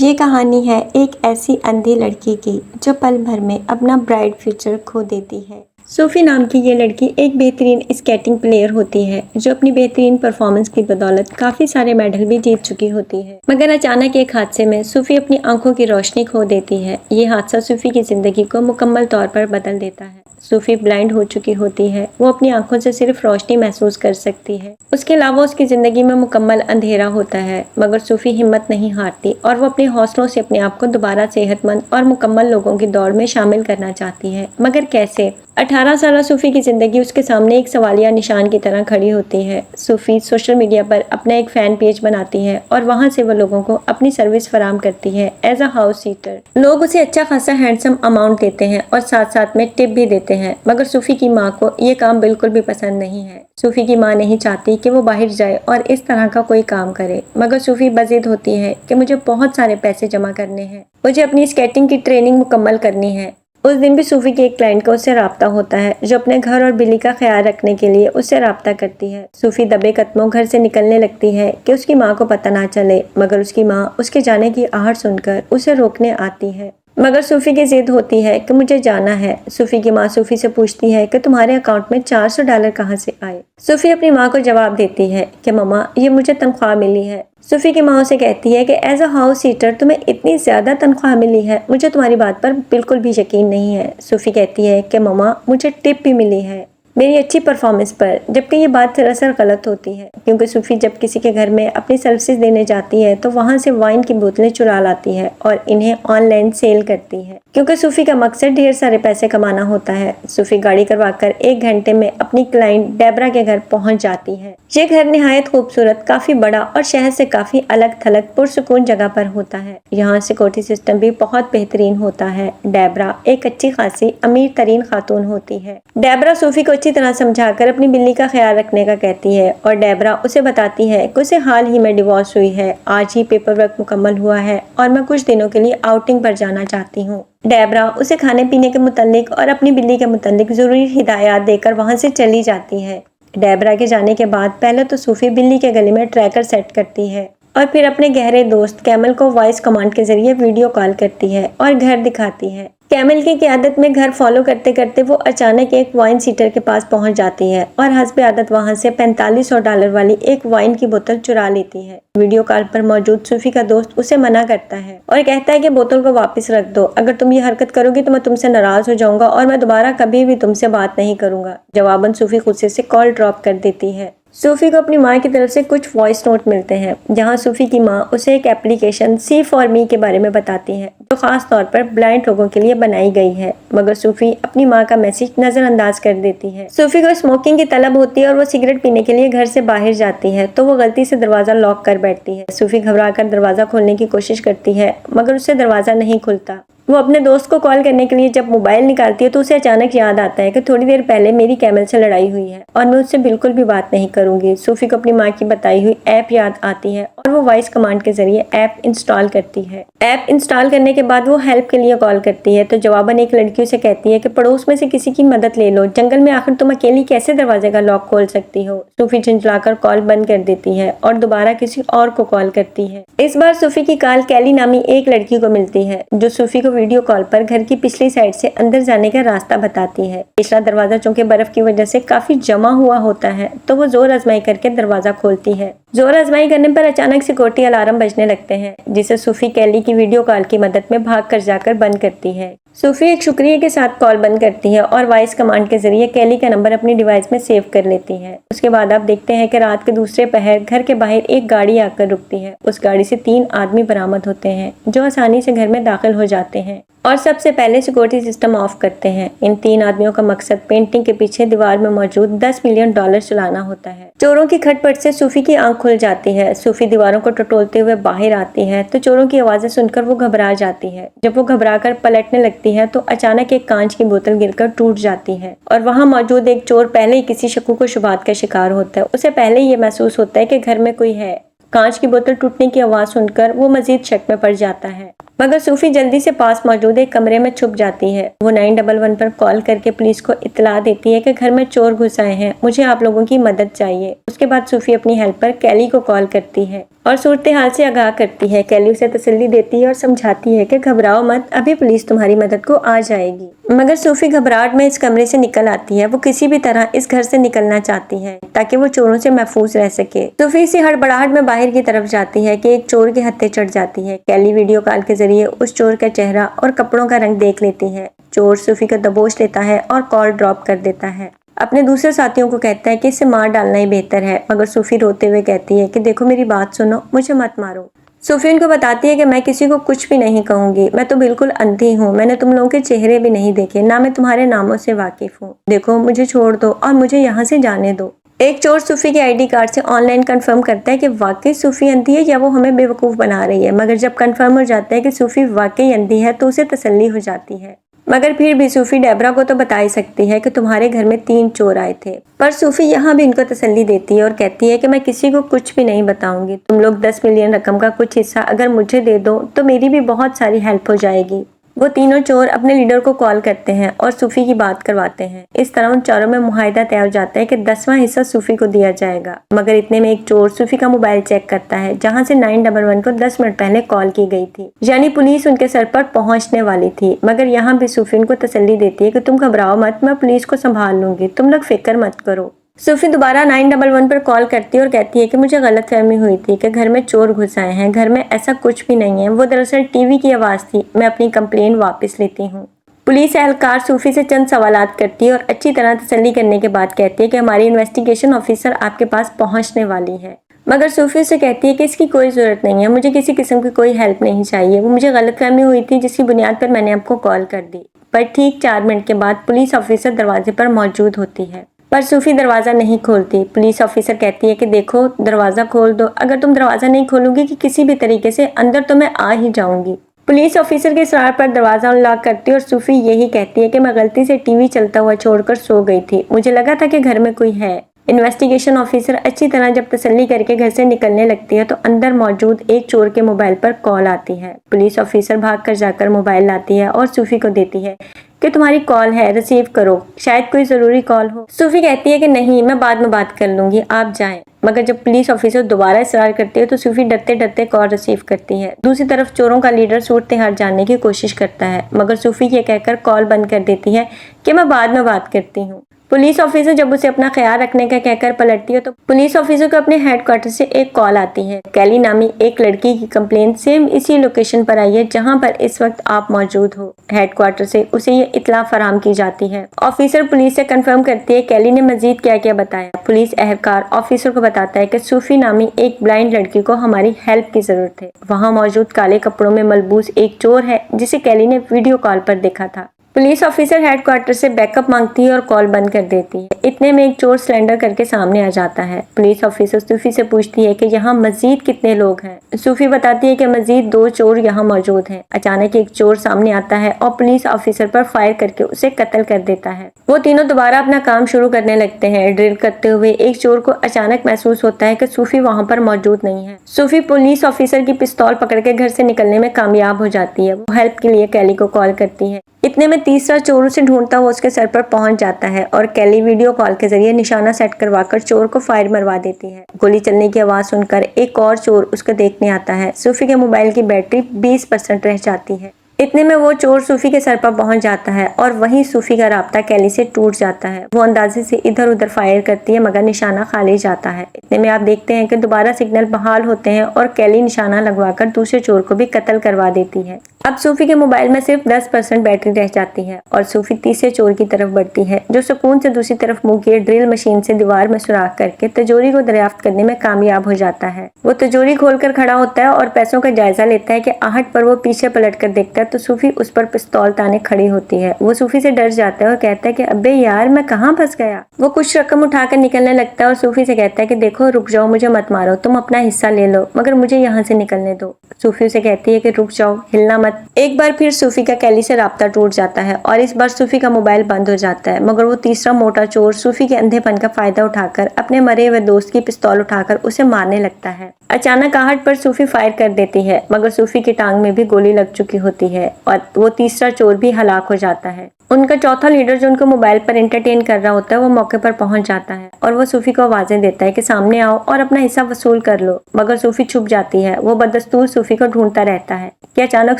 ये कहानी है एक ऐसी अंधी लड़की की जो पल भर में अपना ब्राइट फ्यूचर खो देती है। सूफी नाम की ये लड़की एक बेहतरीन स्केटिंग प्लेयर होती है जो अपनी बेहतरीन परफॉर्मेंस की बदौलत काफी सारे मेडल भी जीत चुकी होती है। मगर अचानक एक हादसे में सूफी अपनी आंखों की रोशनी खो देती है। ये हादसा सूफी की जिंदगी को मुकम्मल तौर पर बदल देता है। सूफी ब्लाइंड हो चुकी होती है, वो अपनी आंखों से सिर्फ रोशनी महसूस कर सकती है। उसके अलावा उसकी जिंदगी में मुकम्मल अंधेरा होता है, मगर सूफी हिम्मत नहीं हारती और वो अपने हौसलों से अपने आप को दोबारा सेहतमंद और मुकम्मल लोगों की दौड़ में शामिल करना चाहती है। मगर कैसे? 18 साल सूफी की जिंदगी उसके सामने एक सवालिया निशान की तरह खड़ी होती है। सूफी सोशल मीडिया पर अपना एक फैन पेज बनाती है और वहां से वो लोगों को अपनी सर्विस फराहम करती है एज अ हाउस सीटर। लोग उसे अच्छा खासा हैंडसम अमाउंट देते हैं और साथ साथ में टिप भी देते हैं, मगर सूफी की माँ को ये काम बिल्कुल भी पसंद नहीं है। सूफी की माँ नहीं चाहती कि वो बाहर जाए और इस तरह का कोई काम करे, मगर सूफी बजिद होती है कि मुझे बहुत सारे पैसे जमा करने हैं, मुझे अपनी स्केटिंग की ट्रेनिंग मुकम्मल करनी है। उस दिन भी सूफी के एक क्लाइंट का उससे राब्ता होता है जो अपने घर और बिल्ली का ख्याल रखने के लिए उससे राब्ता करती है। सूफी दबे कदमों घर से निकलने लगती है कि उसकी माँ को पता ना चले, मगर उसकी माँ उसके जाने की आहट सुनकर उसे रोकने आती है। मगर सूफी की जिद होती है कि मुझे जाना है। सूफी की माँ सूफी से पूछती है कि तुम्हारे अकाउंट में $400 कहाँ से आए। सूफी अपनी माँ को जवाब देती है कि मम्मा, ये मुझे तनख्वाह मिली है। सूफी की माँ उसे कहती है कि एज अ हाउस सीटर तुम्हें इतनी ज्यादा तनख्वाह मिली है, मुझे तुम्हारी बात पर बिल्कुल भी यकीन नहीं है। सूफी कहती है कि मम्मा, मुझे टिप भी मिली है मेरी अच्छी परफॉर्मेंस पर, जबकि ये बात दरअसल गलत होती है, क्योंकि सूफी जब किसी के घर में अपनी सर्विसेज देने जाती है तो वहां से वाइन की बोतलें चुरा लाती है और इन्हें ऑनलाइन सेल करती है, क्योंकि सूफी का मकसद ढेर सारे पैसे कमाना होता है। सूफी गाड़ी करवाकर 1 घंटे में अपनी क्लाइंट डेबरा के घर पहुंच जाती है। ये घर निहायत खूबसूरत, काफी बड़ा और शहर से काफी अलग थलग पुरसुकून जगह पर होता है। यहाँ सिक्योरिटी सिस्टम भी बहुत बेहतरीन होता है। डेबरा एक अच्छी खासी अमीर तरीन खातून होती है। डेबरा सूफी को अच्छी तरह समझाकर अपनी बिल्ली का ख्याल रखने का कहती है और डेबरा उसे बताती है कि उसे हाल ही में डिवोर्स हुई है, आज ही पेपर वर्क मुकम्मल हुआ है और मैं कुछ दिनों के लिए आउटिंग पर जाना चाहती हूँ। डेबरा उसे खाने पीने के मुतालिक और अपनी बिल्ली के मुतालिक जरूरी हिदायत देकर वहां से चली जाती है। डेबरा के जाने के बाद पहले तो सूफी बिल्ली के गले में ट्रैकर सेट करती है और फिर अपने गहरे दोस्त कैमल को वॉइस कमांड के जरिए वीडियो कॉल करती है और घर दिखाती है। कैमल की आदत में घर फॉलो करते करते वो अचानक एक वाइन सीटर के पास पहुंच जाती है और हस्बे आदत वहां से $4500 वाली एक वाइन की बोतल चुरा लेती है। वीडियो कॉल पर मौजूद सूफी का दोस्त उसे मना करता है और कहता है कि बोतल को वापस रख दो, अगर तुम ये हरकत करोगी तो मैं तुमसे नाराज हो जाऊंगा और मैं दोबारा कभी भी तुमसे बात नहीं करूंगा। जवाबन सूफी गुस्से से कॉल ड्रॉप कर देती है। सूफी को अपनी माँ की तरफ से कुछ वॉइस नोट मिलते हैं जहाँ सूफी की माँ उसे एक एप्लीकेशन सी फॉर मी के बारे में बताती है जो खास तौर पर ब्लाइंड लोगों के लिए बनाई गई है, मगर सूफी अपनी माँ का मैसेज नजरअंदाज कर देती है। सूफी को स्मोकिंग की तलब होती है और वो सिगरेट पीने के लिए घर से बाहर जाती है तो वो गलती से दरवाजा लॉक कर बैठती है। सूफी घबराकर दरवाजा खोलने की कोशिश करती है, मगर उससे दरवाजा नहीं खुलता। वो अपने दोस्त को कॉल करने के लिए जब मोबाइल निकालती है तो उसे अचानक याद आता है कि थोड़ी देर पहले मेरी कैमल से लड़ाई हुई है और मैं उससे बिल्कुल भी बात नहीं करूंगी। सूफी को अपनी माँ की बताई हुई ऐप याद आती है और वो वॉइस कमांड के जरिए ऐप इंस्टॉल करती है। ऐप इंस्टॉल करने के बाद वो हेल्प के लिए कॉल करती है तो जवाबन एक लड़की उसे कहती है कि पड़ोस में से किसी की मदद ले लो, जंगल में आखिर तुम अकेली कैसे दरवाजे का लॉक खोल सकती हो। सूफी झुंझलाकर कॉल बंद कर देती है और दोबारा किसी और को कॉल करती है। इस बार सूफी की कॉल कैली नामी एक लड़की को मिलती है जो सूफी को वीडियो कॉल पर घर की पिछली साइड से अंदर जाने का रास्ता बताती है। पिछला दरवाजा चूंकि बर्फ की वजह से काफी जमा हुआ होता है तो वो जोर आजमाई करके दरवाजा खोलती है। जोर आजमाई करने पर अचानक सिक्योरिटी अलार्म बजने लगते हैं जिसे सूफी कैली की वीडियो कॉल की मदद में भाग कर जाकर बंद करती है। सूफी एक शुक्रिया के साथ कॉल बंद करती है और वॉइस कमांड के जरिए कैली का नंबर अपनी डिवाइस में सेव कर लेती है। उसके बाद आप देखते हैं कि रात के दूसरे पहर घर के बाहर एक गाड़ी आकर रुकती है। उस गाड़ी से 3 आदमी बरामद होते हैं जो आसानी से घर में दाखिल हो जाते हैं और सबसे पहले सिक्योरिटी सिस्टम ऑफ करते हैं। इन 3 आदमियों का मकसद पेंटिंग के पीछे दीवार में मौजूद $10 मिलियन चुराना होता है। चोरों की खटपट से सूफी की आंख खुल जाती है। सूफी दीवारों को टटोलते हुए बाहर आती है तो चोरों की आवाजें सुनकर वो घबरा जाती है। जब वो घबराकर पलटने लगती है तो अचानक एक कांच की बोतल गिरकर टूट जाती है और वहां मौजूद एक चोर पहले ही किसी शकू को शुबात का शिकार होता है। उसे पहले ही ये महसूस होता है कि घर में कोई है। कांच की बोतल टूटने की आवाज सुनकर वो मजीद शक में पड़ जाता है। मगर सूफी जल्दी से पास मौजूद एक कमरे में छुप जाती है। वो 911 पर कॉल करके पुलिस को इत्तला देती है कि घर में चोर घुस आए हैं, मुझे आप लोगों की मदद चाहिए। उसके बाद सूफी अपनी हेल्पर कैली को कॉल करती है और सूरत हाल से आगाह करती है। कैली उसे तसल्ली देती है और समझाती है कि घबराओ मत, अभी पुलिस तुम्हारी मदद को आ जाएगी। मगर सूफी घबराहट में इस कमरे से निकल आती है। वो किसी भी तरह इस घर से निकलना चाहती है ताकि वो चोरों से महफूज रह सके। सूफी इसी हड़बड़ाहट में बाहर की तरफ जाती है कि एक चोर के हत्थे चढ़ जाती है। कैली वीडियो कॉल के जरिए उस चोर का चेहरा और कपड़ों का रंग देख लेती है। चोर सूफी को दबोच लेता है और कॉल ड्रॉप कर देता है। अपने दूसरे साथियों को कहता है कि इसे मार डालना ही बेहतर है, मगर सूफी रोते हुए कहती है कि देखो मेरी बात सुनो, मुझे मत मारो। सूफी उनको बताती है कि मैं किसी को कुछ भी नहीं कहूंगी, मैं तो बिल्कुल अंधी हूँ, मैंने तुम लोगों के चेहरे भी नहीं देखे, ना मैं तुम्हारे नामों से वाकिफ हूँ। देखो मुझे छोड़ दो और मुझे यहाँ से जाने दो। एक चोर सूफी के आईडी कार्ड से ऑनलाइन कंफर्म करता है कि वाकई सूफी अंधी है या वो हमें बेवकूफ़ बना रही है। मगर जब कंफर्म हो जाता है कि सूफी वाकई अंधी है तो उसे तसल्ली हो जाती है। मगर फिर भी सूफी डेबरा को तो बता ही सकती है कि तुम्हारे घर में 3 चोर आए थे। पर सूफी यहाँ भी इनको तसल्ली देती है और कहती है कि मैं किसी को कुछ भी नहीं बताऊंगी। तुम लोग 10 मिलियन रकम का कुछ हिस्सा अगर मुझे दे दो तो मेरी भी बहुत सारी हेल्प हो जाएगी। वो तीनों चोर अपने लीडर को कॉल करते हैं और सूफी की बात करवाते हैं। इस तरह उन चारों में मुआहिदा तय हो जाता है कि 10वां हिस्सा सूफी को दिया जाएगा। मगर इतने में एक चोर सूफी का मोबाइल चेक करता है जहां से 911 को 10 मिनट पहले कॉल की गई थी, यानी पुलिस उनके सर पर पहुंचने वाली थी। मगर यहाँ भी सूफी उनको तसल्ली देती है कि तुम घबराओ मत, मैं पुलिस को संभाल लूंगी, तुम लोग फिक्र मत करो। सूफी दोबारा 911 पर कॉल करती है और कहती है कि मुझे गलतफहमी हुई थी कि घर में चोर घुस आए हैं, घर में ऐसा कुछ भी नहीं है, वो दरअसल टीवी की आवाज़ थी, मैं अपनी कंप्लेन वापस लेती हूँ। पुलिस एहलकार सूफी से चंद सवालात करती है और अच्छी तरह तसल्ली करने के बाद कहती है कि हमारी इन्वेस्टिगेशन ऑफिसर आपके पास पहुंचने वाली है। मगर सूफी उसे कहती है कि इसकी कोई ज़रूरत नहीं है, मुझे किसी किस्म की कोई हेल्प नहीं चाहिए, वो मुझे गलतफहमी हुई थी जिसकी बुनियाद पर मैंने आपको कॉल कर दी। पर ठीक 4 मिनट के बाद पुलिस ऑफिसर दरवाजे पर मौजूद होती है, पर सूफी दरवाज़ा नहीं खोलती। पुलिस ऑफिसर कहती है कि देखो दरवाज़ा खोल दो, अगर तुम दरवाज़ा नहीं खोलोगी कि किसी भी तरीके से अंदर तो मैं आ ही जाऊंगी। पुलिस ऑफिसर के इसरार पर दरवाज़ा अनलॉक करती है और सूफी यही कहती है कि मैं गलती से टीवी चलता हुआ छोड़कर सो गई थी, मुझे लगा था कि घर में कोई है। इन्वेस्टिगेशन ऑफिसर अच्छी तरह जब तसल्ली करके घर से निकलने लगती है तो अंदर मौजूद एक चोर के मोबाइल पर कॉल आती है। पुलिस ऑफिसर भागकर जाकर मोबाइल लाती है और सूफी को देती है कि तुम्हारी कॉल है, रिसीव करो, शायद कोई ज़रूरी कॉल हो। सूफी कहती है कि नहीं, मैं बाद में बात कर लूंगी, आप जाएं। मगर जब पुलिस ऑफिसर दोबारा इसरार करती है तो सूफी डरते डरते कॉल रिसीव करती है। दूसरी तरफ चोरों का लीडर सूरत हाल जानने की कोशिश करता है, मगर सूफी ये कहकर कॉल बंद कर देती है कि मैं बाद में बात करती हूँ। पुलिस ऑफिसर जब उसे अपना ख्याल रखने का कहकर पलटती है तो पुलिस ऑफिसर को अपने हेडक्वार्टर से एक कॉल आती है। कैली नामी एक लड़की की कंप्लेंट सेम इसी लोकेशन पर आई है जहां पर इस वक्त आप मौजूद हो। हेडक्वार्टर से उसे ये इत्तला फराहम की जाती है। ऑफिसर पुलिस से कंफर्म करती है कैली ने मजीद क्या क्या बताया। पुलिस एहलकार ऑफिसर को बताता है कि सूफी नामी एक ब्लाइंड लड़की को हमारी हेल्प की जरूरत है। वहाँ मौजूद काले कपड़ों में मलबूस एक चोर है जिसे कैली ने वीडियो कॉल पर देखा था। पुलिस ऑफिसर हेडक्वार्टर से बैकअप मांगती है और कॉल बंद कर देती है। इतने में एक चोर सिलेंडर करके सामने आ जाता है। पुलिस ऑफिसर सूफी से पूछती है कि यहाँ मजीद कितने लोग हैं। सूफी बताती है कि मजीद 2 चोर यहाँ मौजूद हैं। अचानक एक चोर सामने आता है और पुलिस ऑफिसर पर फायर करके उसे कत्ल कर देता है। वो तीनों दोबारा अपना काम शुरू करने लगते हैं। ड्रिल करते हुए एक चोर को अचानक महसूस होता है कि सूफी वहाँ पर मौजूद नहीं है। सूफी पुलिस ऑफिसर की पिस्तौल पकड़ के घर से निकलने में कामयाब हो जाती है। वो हेल्प के लिए कैली को कॉल करती है। इतने में तीसरा चोर उसे ढूंढता हुआ उसके सर पर पहुंच जाता है और कैली वीडियो कॉल के जरिए निशाना सेट करवाकर चोर को फायर मरवा देती है। गोली चलने की आवाज सुनकर एक और चोर उसको देखने आता है। सूफी के मोबाइल की बैटरी 20% रह जाती है। इतने में वो चोर सूफी के सर पर पहुंच जाता है और वहीं सूफी का राब्ता कैली से टूट जाता है। वो अंदाजे से इधर उधर फायर करती है मगर निशाना खाली जाता है। इतने में आप देखते हैं कि दोबारा सिग्नल बहाल होते हैं और कैली निशाना लगवाकर दूसरे चोर को भी कत्ल करवा देती है। अब सूफी के मोबाइल में सिर्फ 10% बैटरी रह जाती है और सूफी तीसरे चोर की तरफ बढ़ती है जो सुकून से दूसरी तरफ मुंह किए ड्रिल मशीन से दीवार में सुराख करके तिजोरी को दरियाफ्त करने में कामयाब हो जाता है। वो तिजोरी खोलकर खड़ा होता है और पैसों का जायजा लेता है कि आहट पर वो पीछे पलट कर देखता है तो सूफी उस पर पिस्तौल ताने खड़ी होती है। वो सूफी से डर जाता है और कहता है कि अबे यार मैं कहाँ फंस गया। वो कुछ रकम उठाकर निकलने लगता है और सूफी से कहता है कि देखो रुक जाओ, मुझे मत मारो, तुम अपना हिस्सा ले लो मगर मुझे यहाँ से निकलने दो। सूफी उसे कहती है कि रुक जाओ, हिलना मत, बाद एक बार फिर सूफी का कैली से राब्ता टूट जाता है और इस बार सूफी का मोबाइल बंद हो जाता है, मगर वो तीसरा मोटा चोर सूफी के अंधेपन का फायदा उठाकर अपने मरे हुए दोस्त की पिस्तौल उठाकर उसे मारने लगता है। अचानक आहट पर सूफी फायर कर देती है, मगर सूफी की टांग में भी गोली लग चुकी होती है और वो तीसरा चोर भी हलाक हो जाता है। उनका चौथा लीडर जो उनको मोबाइल पर एंटरटेन कर रहा होता है वो मौके पर पहुंच जाता है और वो सूफी को आवाजें देता है कि सामने आओ और अपना हिस्सा वसूल कर लो, मगर सूफी छुप जाती है। वो बदस्तूर सूफी को ढूंढता रहता है कि अचानक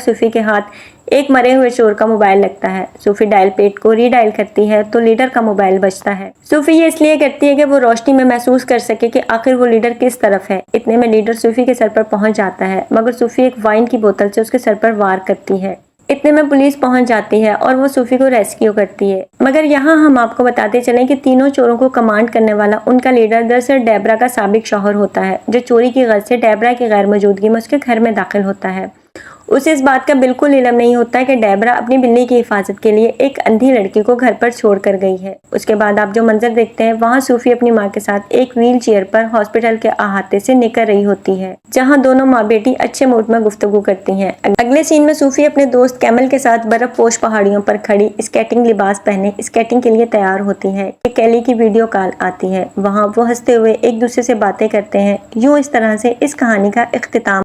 सूफी के हाथ एक मरे हुए चोर का मोबाइल लगता है। सूफी डायल पेड को रीडायल करती है तो लीडर का मोबाइल बजता है। सूफी ये इसलिए करती है कि वो रोशनी में महसूस कर सके कि आखिर वो लीडर किस तरफ है। इतने में लीडर सूफी के सर पर पहुंच जाता है, मगर सूफी एक वाइन की बोतल से उसके सर पर वार करती है। इतने में पुलिस पहुंच जाती है और वो सूफी को रेस्क्यू करती है। मगर यहाँ हम आपको बताते चलें कि तीनों चोरों को कमांड करने वाला उनका लीडर दरअसल डेबरा का साबिक शौहर होता है, जो चोरी की गर्ज से डेबरा की गैर मौजूदगी में उसके घर में दाखिल होता है। उसे इस बात का बिल्कुल इल्म नहीं होता है कि डेबरा अपनी बिल्ली की हिफाजत के लिए एक अंधी लड़की को घर पर छोड़ कर गई है। उसके बाद आप जो मंजर देखते हैं, वहाँ सूफी अपनी माँ के साथ एक व्हील चेयर पर हॉस्पिटल के अहाते से निकल रही होती है, जहाँ दोनों माँ बेटी अच्छे मूड में गुफ्तगू करती हैं। अगले सीन में सूफी अपने दोस्त कैमल के साथ बर्फ पोश पहाड़ियों पर खड़ी स्केटिंग लिबास पहने स्केटिंग के लिए तैयार होती है कि कैली की वीडियो कॉल आती है। वहाँ वो हंसते हुए एक दूसरे से बातें करते हैं। यूँ इस तरह से इस कहानी का इख्तिताम